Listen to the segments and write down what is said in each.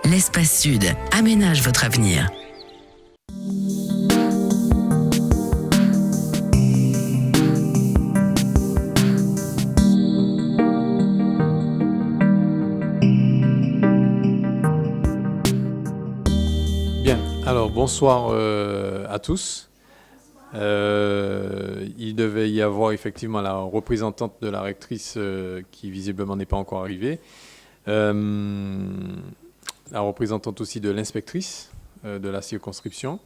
L'Espace Sud aménage votre avenir. Bien, alors bonsoir à tous. Il devait y avoir effectivement la représentante de la rectrice qui visiblement n'est pas encore arrivée. La représentante aussi de l'inspectrice de la circonscription.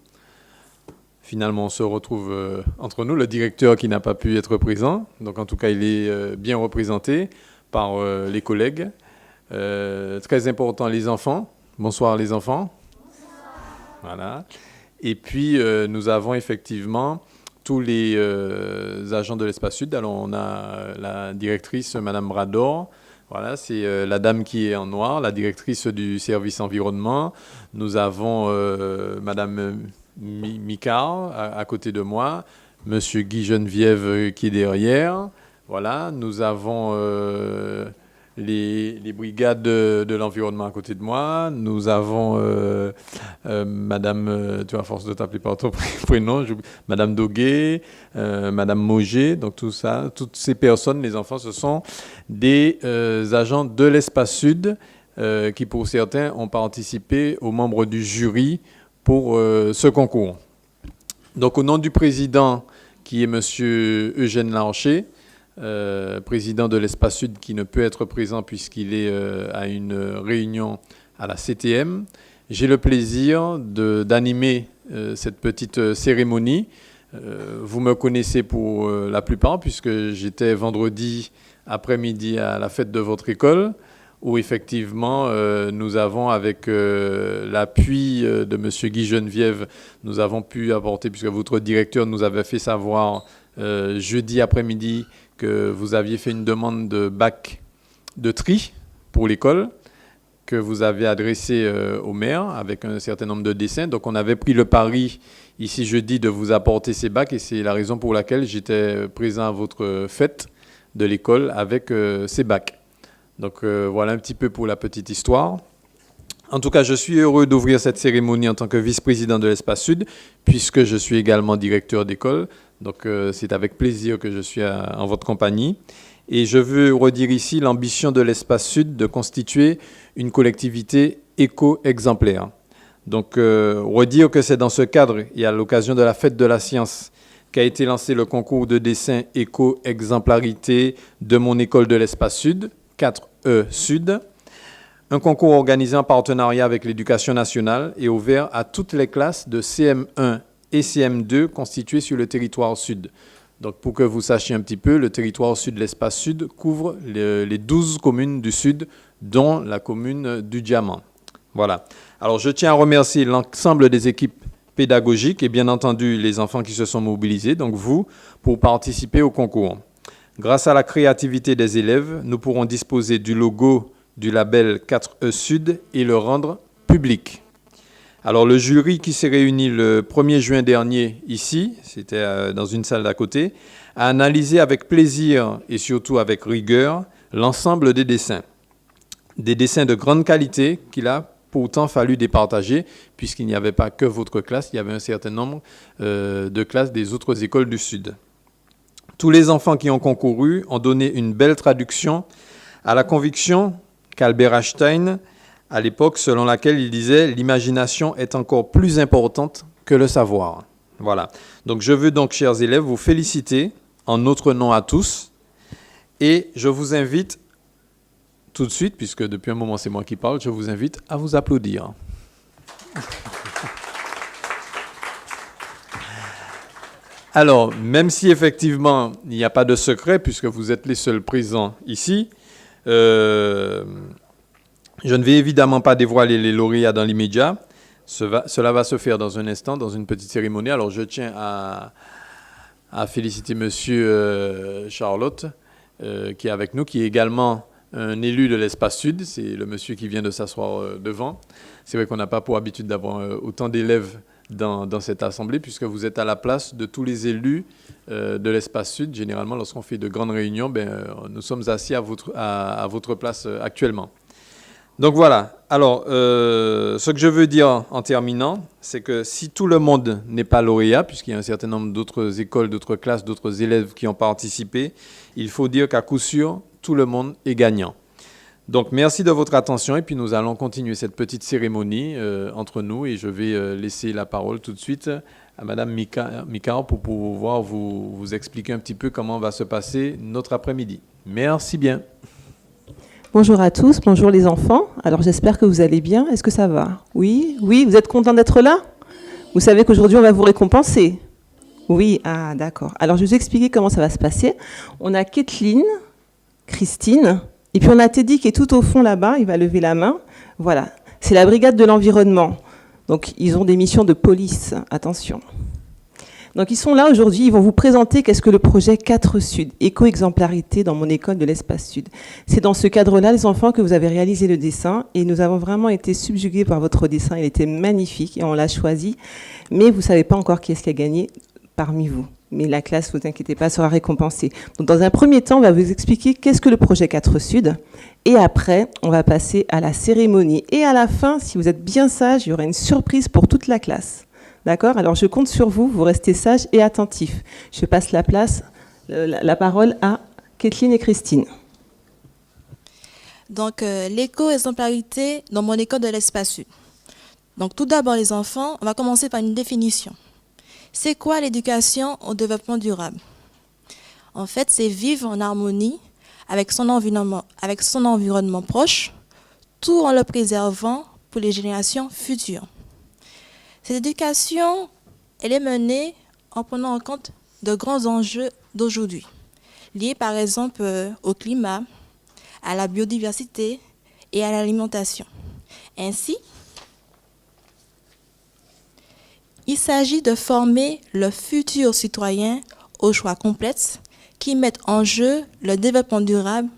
Finalement, on se retrouve entre nous, le directeur qui n'a pas pu être présent. Donc en tout cas, il est bien représenté par les collègues. Très important, les enfants. Bonsoir les enfants. Voilà. Et puis, nous avons effectivement tous les agents de l'Espace Sud. Alors, on a la directrice, Madame Brador. Voilà, c'est la dame qui est en noir, la directrice du service environnement. Nous avons Madame Micard à côté de moi, Monsieur Guy Geneviève qui est derrière. Voilà, nous avons les brigades de l'environnement à côté de moi. Nous avons Madame, tu as force de t'appeler par ton prénom, Madame Doguet, Madame Moget. Donc tout ça, toutes ces personnes, les enfants, ce sont des agents de l'Espace Sud qui, pour certains, ont participé aux membres du jury pour ce concours. Donc au nom du président, qui est Monsieur Eugène Larcher, président de l'Espace Sud qui ne peut être présent puisqu'il est à une réunion à la CTM. J'ai le plaisir d'animer cette petite cérémonie. Vous me connaissez pour la plupart puisque j'étais vendredi après-midi à la fête de votre école où effectivement nous avons avec l'appui de M. Guy Geneviève, nous avons pu apporter, puisque votre directeur nous avait fait savoir jeudi après-midi que vous aviez fait une demande de bac de tri pour l'école, que vous avez adressé au maire avec un certain nombre de dessins. Donc on avait pris le pari ici jeudi de vous apporter ces bacs et c'est la raison pour laquelle j'étais présent à votre fête de l'école avec ces bacs. Donc voilà un petit peu pour la petite histoire. En tout cas, je suis heureux d'ouvrir cette cérémonie en tant que vice-président de l'Espace Sud, puisque je suis également directeur d'école. Donc c'est avec plaisir que je suis en votre compagnie. Et je veux redire ici l'ambition de l'Espace Sud de constituer une collectivité éco-exemplaire. Donc redire que c'est dans ce cadre et à l'occasion de la fête de la science qu'a été lancé le concours de dessin éco-exemplarité de mon école de l'Espace Sud, 4E Sud. Un concours organisé en partenariat avec l'Éducation nationale et ouvert à toutes les classes de CM1 et CM2 constituées sur le territoire sud. Donc pour que vous sachiez un petit peu, le territoire sud, l'Espace Sud, couvre les 12 communes du sud, dont la commune du Diamant. Voilà. Alors je tiens à remercier l'ensemble des équipes pédagogiques et bien entendu les enfants qui se sont mobilisés, donc vous, pour participer au concours. Grâce à la créativité des élèves, nous pourrons disposer du logo du label 4E Sud et le rendre public. Alors le jury qui s'est réuni le 1er juin dernier ici, c'était dans une salle d'à côté, a analysé avec plaisir et surtout avec rigueur l'ensemble des dessins. Des dessins de grande qualité qu'il a pourtant fallu départager puisqu'il n'y avait pas que votre classe, il y avait un certain nombre de classes des autres écoles du Sud. Tous les enfants qui ont concouru ont donné une belle traduction à la conviction qu'Albert Einstein, à l'époque, selon laquelle il disait « l'imagination est encore plus importante que le savoir ». Voilà. Donc je veux donc, chers élèves, vous féliciter en notre nom à tous et je vous invite tout de suite, puisque depuis un moment c'est moi qui parle, je vous invite à vous applaudir. Alors, même si effectivement il n'y a pas de secret, puisque vous êtes les seuls présents ici, je ne vais évidemment pas dévoiler les lauréats dans l'immédiat. Cela va se faire dans un instant, dans une petite cérémonie. Alors, je tiens à féliciter Monsieur Charlotte, qui est avec nous, qui est également un élu de l'Espace Sud. C'est le monsieur qui vient de s'asseoir devant. C'est vrai qu'on n'a pas pour habitude d'avoir autant d'élèves dans cette assemblée, puisque vous êtes à la place de tous les élus de l'Espace Sud. Généralement, lorsqu'on fait de grandes réunions, nous sommes assis à votre place actuellement. Donc voilà. Alors, ce que je veux dire en terminant, c'est que si tout le monde n'est pas lauréat, puisqu'il y a un certain nombre d'autres écoles, d'autres classes, d'autres élèves qui ont participé, il faut dire qu'à coup sûr, tout le monde est gagnant. Donc, merci de votre attention et puis nous allons continuer cette petite cérémonie entre nous et je vais laisser la parole tout de suite à Madame Mika pour pouvoir vous expliquer un petit peu comment va se passer notre après-midi. Merci bien. Bonjour à tous, bonjour les enfants. Alors j'espère que vous allez bien. Est-ce que ça va? Oui, oui, vous êtes contents d'être là? Vous savez qu'aujourd'hui on va vous récompenser? Oui, ah d'accord. Alors je vais vous expliquer comment ça va se passer. On a Kathleen, Christine, et puis on a Teddy qui est tout au fond là-bas, il va lever la main. Voilà, c'est la brigade de l'environnement. Donc ils ont des missions de police, attention. Donc ils sont là aujourd'hui, ils vont vous présenter qu'est-ce que le projet 4 Sud, éco-exemplarité dans mon école de l'espace Sud. C'est dans ce cadre-là, les enfants, que vous avez réalisé le dessin et nous avons vraiment été subjugués par votre dessin. Il était magnifique et on l'a choisi, mais vous ne savez pas encore qui est-ce qui a gagné parmi vous. Mais la classe, ne vous inquiétez pas, sera récompensée. Donc dans un premier temps, on va vous expliquer qu'est-ce que le projet 4 Sud et après, on va passer à la cérémonie. Et à la fin, si vous êtes bien sages, il y aura une surprise pour toute la classe. D'accord? Alors, je compte sur vous, vous restez sages et attentifs. Je passe la parole à Kathleen et Christine. Donc, l'éco-exemplarité dans mon école de l'espace Sud. Donc, tout d'abord, les enfants, on va commencer par une définition. C'est quoi l'éducation au développement durable? En fait, c'est vivre en harmonie avec son environnement proche, tout en le préservant pour les générations futures. Cette éducation, elle est menée en prenant en compte de grands enjeux d'aujourd'hui, liés par exemple au climat, à la biodiversité et à l'alimentation. Ainsi, il s'agit de former le futur citoyen aux choix complexes qui mettent en jeu le développement durable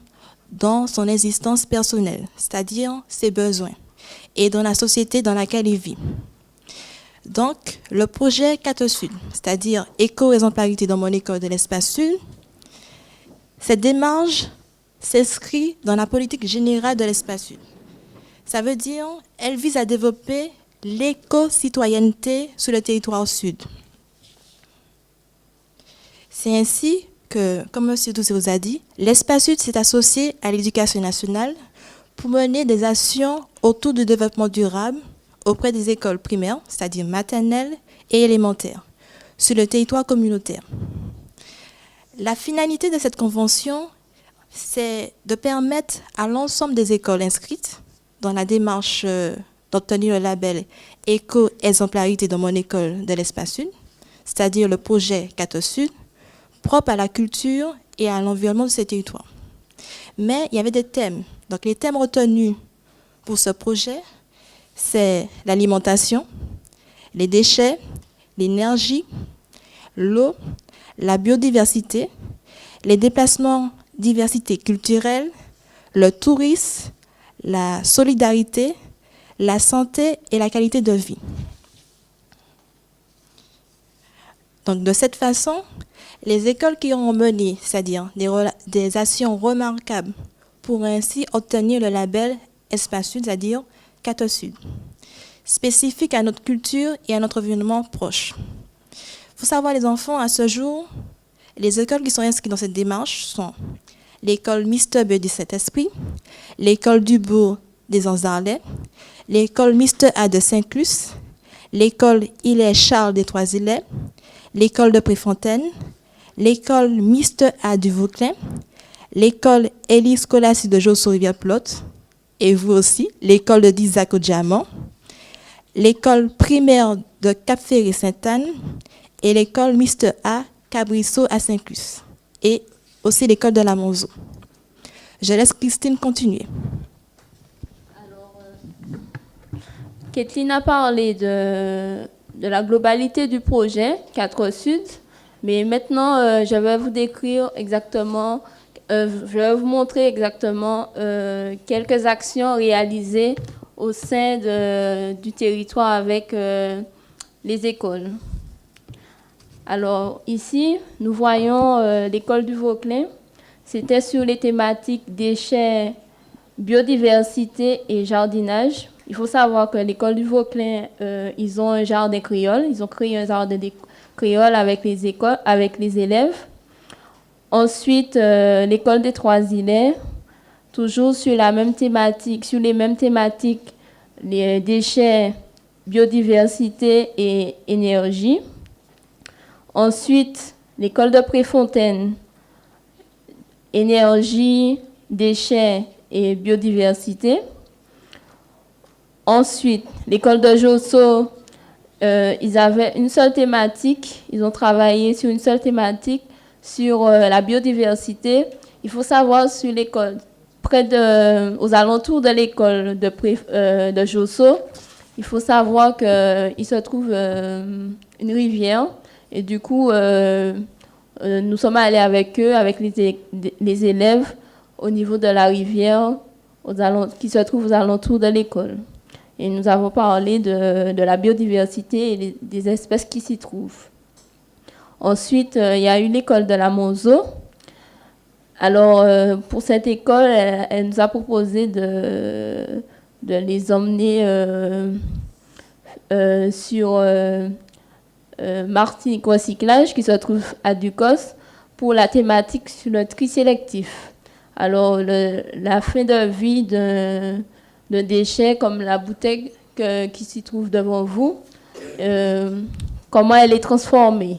dans son existence personnelle, c'est-à-dire ses besoins, et dans la société dans laquelle il vit. Donc, le projet 4 Sud, c'est-à-dire éco-exemplarité dans mon école de l'espace Sud, cette démarche s'inscrit dans la politique générale de l'espace Sud. Ça veut dire qu'elle vise à développer l'éco-citoyenneté sur le territoire Sud. C'est ainsi que, comme M. Doucet vous a dit, l'espace Sud s'est associé à l'éducation nationale pour mener des actions autour du développement durable auprès des écoles primaires, c'est-à-dire maternelles et élémentaires, sur le territoire communautaire. La finalité de cette convention, c'est de permettre à l'ensemble des écoles inscrites dans la démarche d'obtenir le label éco-exemplarité dans mon école de l'espace Sud, c'est-à-dire le projet 4 Sud, propre à la culture et à l'environnement de ces territoires. Mais il y avait des thèmes. Donc les thèmes retenus pour ce projet, c'est l'alimentation, les déchets, l'énergie, l'eau, la biodiversité, les déplacements, diversité culturelle, le tourisme, la solidarité, la santé et la qualité de vie. Donc de cette façon, les écoles qui ont mené, c'est-à-dire des actions remarquables, pourraient ainsi obtenir le label Espace Sud, c'est-à-dire 4 Sud, spécifique à notre culture et à notre environnement proche. Il faut savoir, les enfants, à ce jour, les écoles qui sont inscrites dans cette démarche sont l'école Mister B du Saint-Esprit, l'école du Bourg des Anses-d'Arlet, l'école Mister A de Saint-Clus, l'école Hilaire Charles des Trois-Îlets, l'école de Préfontaine, l'école Mister A du Vauclin, l'école Élie Scolastique de Josso-Rivière-Plotte, et vous aussi, l'école de Dizac au Diamant, l'école primaire de Cap-Ferré-Sainte-Anne et l'école Mister A Cabrisseau à Saint-Clus, et aussi l'école de la Monzo. Je laisse Christine continuer. Alors, Kathleen a parlé de la globalité du projet 4 Sud, mais maintenant, je vais vous décrire exactement, je vais vous montrer exactement quelques actions réalisées au sein du territoire avec les écoles. Alors ici, nous voyons l'école du Vauclin. C'était sur les thématiques déchets, biodiversité et jardinage. Il faut savoir que l'école du Vauclin, ils ont un jardin créole. Ils ont créé un jardin créole avec les élèves. Ensuite, l'école des Trois-Îlets, toujours sur les mêmes thématiques, les déchets, biodiversité et énergie. Ensuite, l'école de Préfontaine, énergie, déchets et biodiversité. Ensuite, l'école de Josso, ils avaient une seule thématique. Ils ont travaillé sur une seule thématique, sur la biodiversité. Il faut savoir sur l'école, aux alentours de l'école de Josso, il faut savoir qu'il se trouve une rivière. Et du coup, nous sommes allés avec eux, avec les élèves, au niveau de la rivière qui se trouve aux alentours de l'école. Et nous avons parlé de la biodiversité et des espèces qui s'y trouvent. Ensuite, il y a eu l'école de la Monzo. Alors, pour cette école, elle nous a proposé de les emmener sur Martinique Recyclage, qui se trouve à Ducos, pour la thématique sur le tri sélectif. Alors, la fin de vie de déchets comme la bouteille qui s'y trouve devant vous, comment elle est transformée.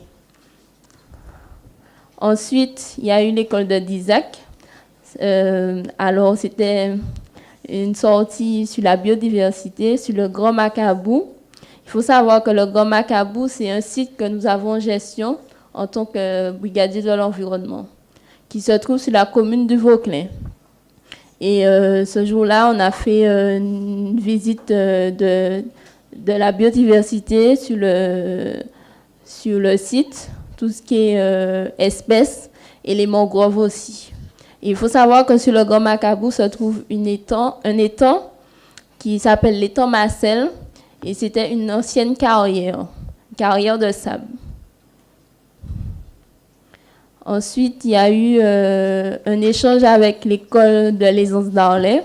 Ensuite, il y a eu l'école de Dizac. Alors, c'était une sortie sur la biodiversité, sur le Grand Macabou. Il faut savoir que le Grand Macabou, c'est un site que nous avons en gestion en tant que brigadier de l'environnement, qui se trouve sur la commune du Vauclin. Et ce jour-là, on a fait une visite de la biodiversité sur le site, tout ce qui est espèces et les mangroves aussi. Et il faut savoir que sur le Grand Macabou se trouve un étang qui s'appelle l'étang Marcel, et c'était une ancienne carrière de sable. Ensuite, il y a eu un échange avec l'école de l'Aisance d'Arlay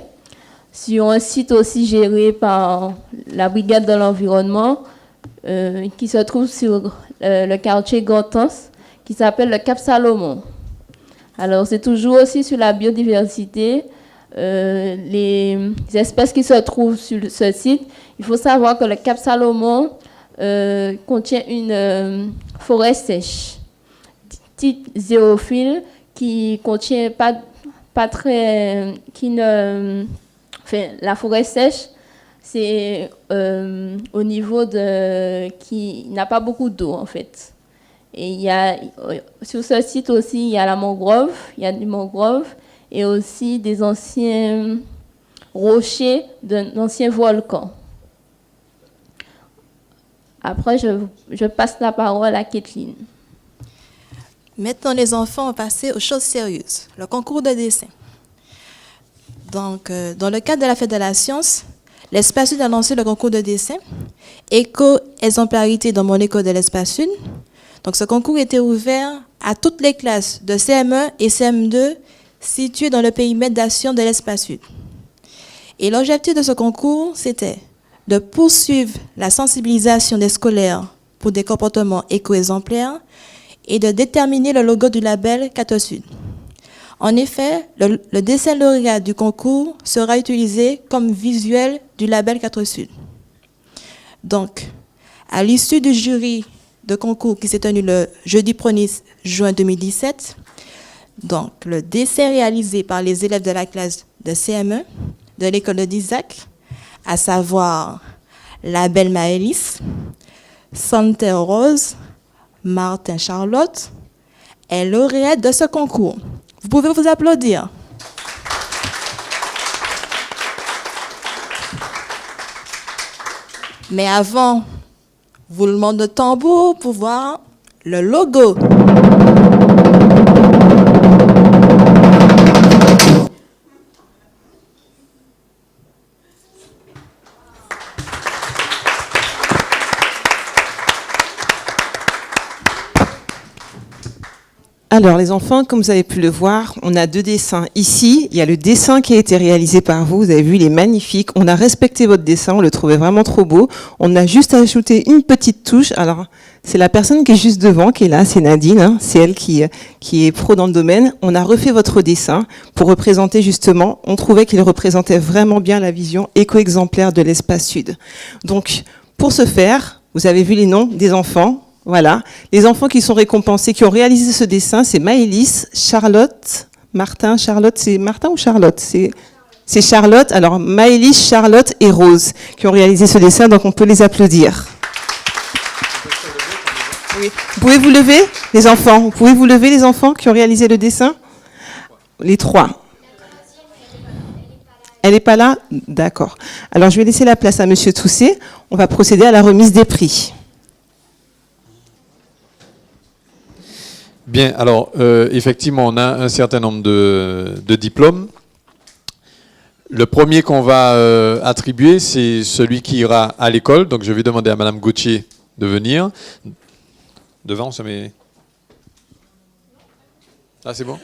sur un site aussi géré par la brigade de l'environnement qui se trouve sur le quartier Gortens, qui s'appelle le Cap Salomon. Alors, c'est toujours aussi sur la biodiversité, les espèces qui se trouvent sur ce site. Il faut savoir que le Cap Salomon contient une forêt sèche, type zéophile, qui contient la forêt sèche, c'est au niveau qui n'a pas beaucoup d'eau en fait. Et sur ce site aussi, il y a la mangrove, il y a du mangrove et aussi des anciens rochers d'anciens volcans. Après, je passe la parole à Kathleen. Maintenant, les enfants ont passé aux choses sérieuses, le concours de dessin. Donc, dans le cadre de la Fête de la Science, l'Espace Sud a lancé le concours de dessin Éco-exemplarité dans mon école de l'Espace Sud. Donc, ce concours était ouvert à toutes les classes de CM1 et CM2 situées dans le périmètre d'action de l'Espace Sud. Et l'objectif de ce concours, c'était de poursuivre la sensibilisation des scolaires pour des comportements éco-exemplaires et de déterminer le logo du label 4 Sud. En effet, le dessin lauréat du concours sera utilisé comme visuel du label 4 Sud. Donc, à l'issue du jury de concours qui s'est tenu le jeudi 1er juin 2017, donc le dessin réalisé par les élèves de la classe de CM1 de l'école de Dizac, à savoir la belle Maëlys, Santerre Rose, Martin Charlotte, est lauréate de ce concours. Vous pouvez vous applaudir. Mais avant, roulement de tambour pour voir le logo. Alors, les enfants, comme vous avez pu le voir, on a 2 dessins. Ici, il y a le dessin qui a été réalisé par vous. Vous avez vu, il est magnifique. On a respecté votre dessin, on le trouvait vraiment trop beau. On a juste ajouté une petite touche. Alors, c'est la personne qui est juste devant, qui est là, c'est Nadine. Hein. C'est elle qui est pro dans le domaine. On a refait votre dessin pour représenter justement, on trouvait qu'il représentait vraiment bien la vision éco-exemplaire de l'espace sud. Donc, pour ce faire, vous avez vu les noms des enfants. Voilà, les enfants qui sont récompensés, qui ont réalisé ce dessin, c'est Maëlys, Charlotte, Martin, Charlotte, c'est Martin ou Charlotte? C'est Charlotte. Alors Maëlys, Charlotte et Rose qui ont réalisé ce dessin, donc on peut les applaudir. Oui. Vous pouvez vous lever, les enfants? Vous pouvez vous lever, les enfants qui ont réalisé le dessin? Les 3. Elle n'est pas là? D'accord. Alors je vais laisser la place à Monsieur Tousset. On va procéder à la remise des prix. Bien, alors effectivement, on a un certain nombre de diplômes. Le premier qu'on va attribuer, c'est celui qui ira à l'école. Donc je vais demander à Madame Gauthier de venir. Devant, ça met... Ah, c'est bon.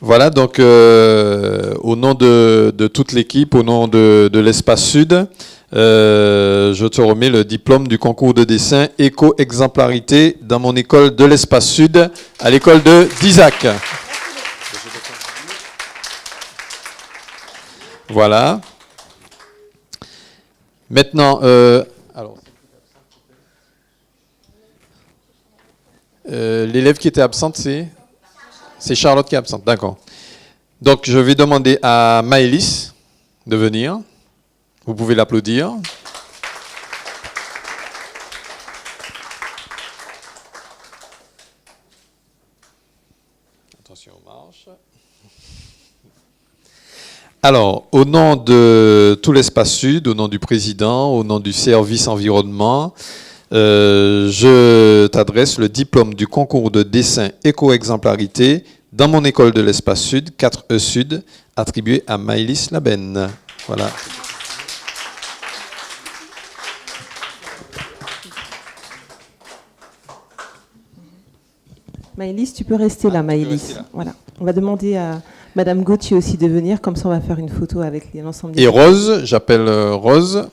Voilà, donc au nom de toute l'équipe, au nom de l'Espace Sud, je te remets le diplôme du concours de dessin éco-exemplarité dans mon école de l'Espace Sud, à l'école de d'Isaac. Voilà. Maintenant, l'élève qui était absente, c'est Charlotte qui est absente, d'accord. Donc, je vais demander à Maëlys de venir. Vous pouvez l'applaudir. Attention aux marches. Alors, au nom de tout l'Espace Sud, au nom du président, au nom du service environnement, je t'adresse le diplôme du concours de dessin éco-exemplarité dans mon école de l'Espace Sud, 4E Sud, attribué à Maëlys Labenne. Voilà. Maëlys, tu peux rester là, Maëlys. Voilà. On va demander à Madame Gauthier aussi de venir, comme ça on va faire une photo avec l'ensemble des... Et Rose, j'appelle Rose.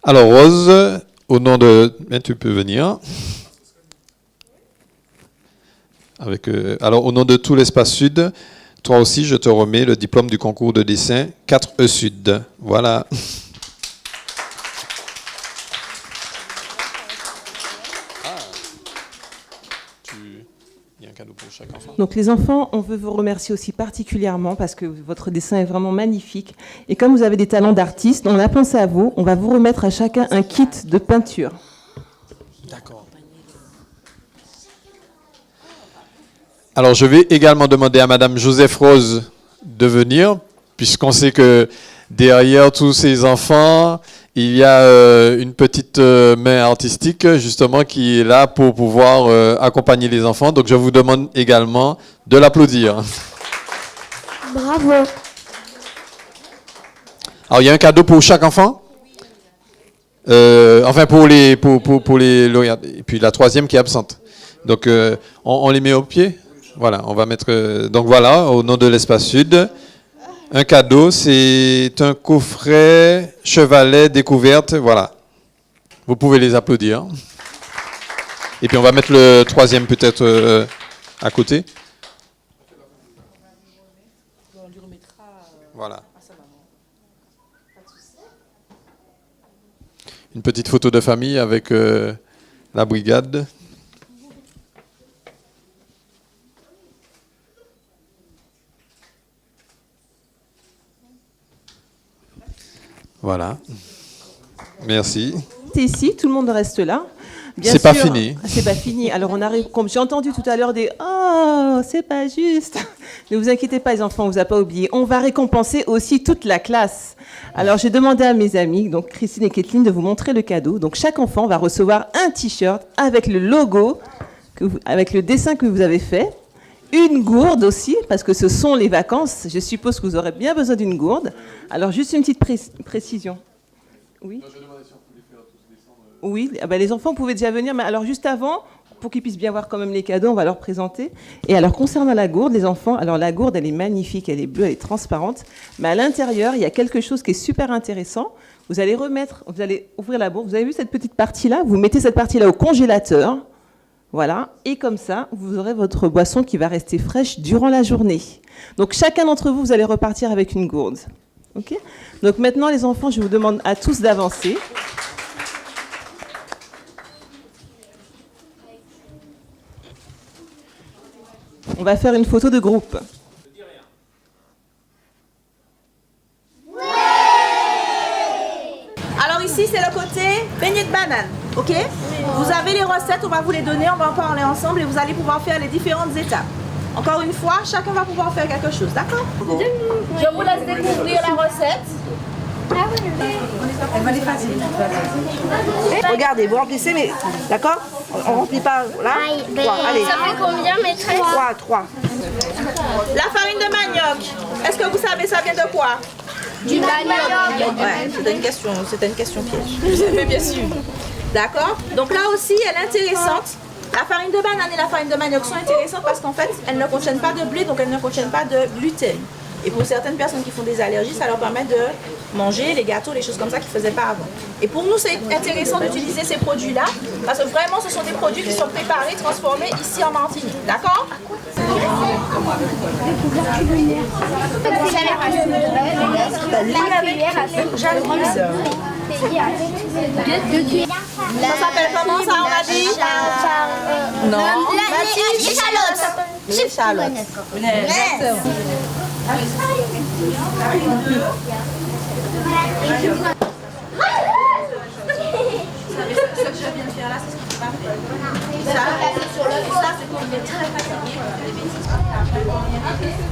Alors Rose, au nom de... tu peux venir. Alors au nom de tout l'Espace Sud, toi aussi je te remets le diplôme du concours de dessin 4E Sud. Voilà. Il y a un cadeau pour chaque enfant. Donc les enfants, on veut vous remercier aussi particulièrement parce que votre dessin est vraiment magnifique. Et comme vous avez des talents d'artiste, on a pensé à vous. On va vous remettre à chacun un kit de peinture. D'accord. Alors je vais également demander à Madame Joseph Rose de venir, puisqu'on sait que derrière tous ces enfants, il y a une petite main artistique justement qui est là pour pouvoir accompagner les enfants. Donc je vous demande également de l'applaudir. Bravo. Alors il y a un cadeau pour chaque enfant. Enfin pour les lauréats. Et puis la troisième qui est absente. Donc on les met au pied. Voilà, on va mettre... donc voilà, au nom de l'Espace Sud, un cadeau, c'est un coffret Chevalet découverte, voilà. Vous pouvez les applaudir. Et puis on va mettre le troisième peut-être à côté. Voilà. Une petite photo de famille avec la brigade. Voilà. Merci. C'est ici, tout le monde reste là. C'est pas fini. C'est pas fini. Alors on arrive, comme j'ai entendu tout à l'heure des « Oh, c'est pas juste !» Ne vous inquiétez pas les enfants, on vous a pas oublié. On va récompenser aussi toute la classe. Alors j'ai demandé à mes amis, donc Christine et Kathleen, de vous montrer le cadeau. Donc chaque enfant va recevoir un t-shirt avec le logo, avec le dessin que vous avez fait. une gourde aussi, parce que ce sont les vacances. Je suppose que vous aurez bien besoin d'une gourde. Alors, juste une petite précision. Oui. Oui, ah ben, les enfants pouvaient déjà venir, mais alors juste avant, pour qu'ils puissent bien voir quand même les cadeaux, on va leur présenter. Et alors, concernant la gourde, les enfants, alors la gourde, elle est magnifique, elle est bleue, elle est transparente, mais à l'intérieur, il y a quelque chose qui est super intéressant. Vous allez ouvrir la gourde, vous avez vu cette petite partie-là? Vous mettez cette partie-là au congélateur, voilà, et comme ça, vous aurez votre boisson qui va rester fraîche durant la journée. Donc, chacun d'entre vous, vous allez repartir avec une gourde. Ok? Donc maintenant, les enfants, je vous demande à tous d'avancer. On va faire une photo de groupe. Alors ici, c'est le côté beignet de banane, ok? Vous avez les recettes, on va vous les donner, on va en parler ensemble et vous allez pouvoir faire les différentes étapes. Encore une fois, chacun va pouvoir faire quelque chose, d'accord? Je vous laisse découvrir la recette. Elle va les facile. Regardez, vous remplissez, mais d'accord? On remplit pas là. 3, allez. Ça fait combien, maîtresse? 3. La farine de manioc, est-ce que vous savez ça vient de quoi? Du manioc. Ouais, c'était une question piège. Vous avez bien su. D'accord? Donc là aussi, elle est intéressante. La farine de banane et la farine de manioc sont intéressantes parce qu'en fait, elles ne contiennent pas de blé, donc elles ne contiennent pas de gluten. Et pour certaines personnes qui font des allergies, ça leur permet de manger les gâteaux, les choses comme ça qu'ils ne faisaient pas avant. Et pour nous, c'est intéressant d'utiliser ces produits-là parce que vraiment, ce sont des produits qui sont préparés, transformés ici en Martinique. D'accord? Ça s'appelle comment ça, on a dit? Non. Les échalotes. Les échalotes. Ce que je viens de faire là, c'est ce que tu vas faire. Ça, c'est pour les très fatigués, les bêtises.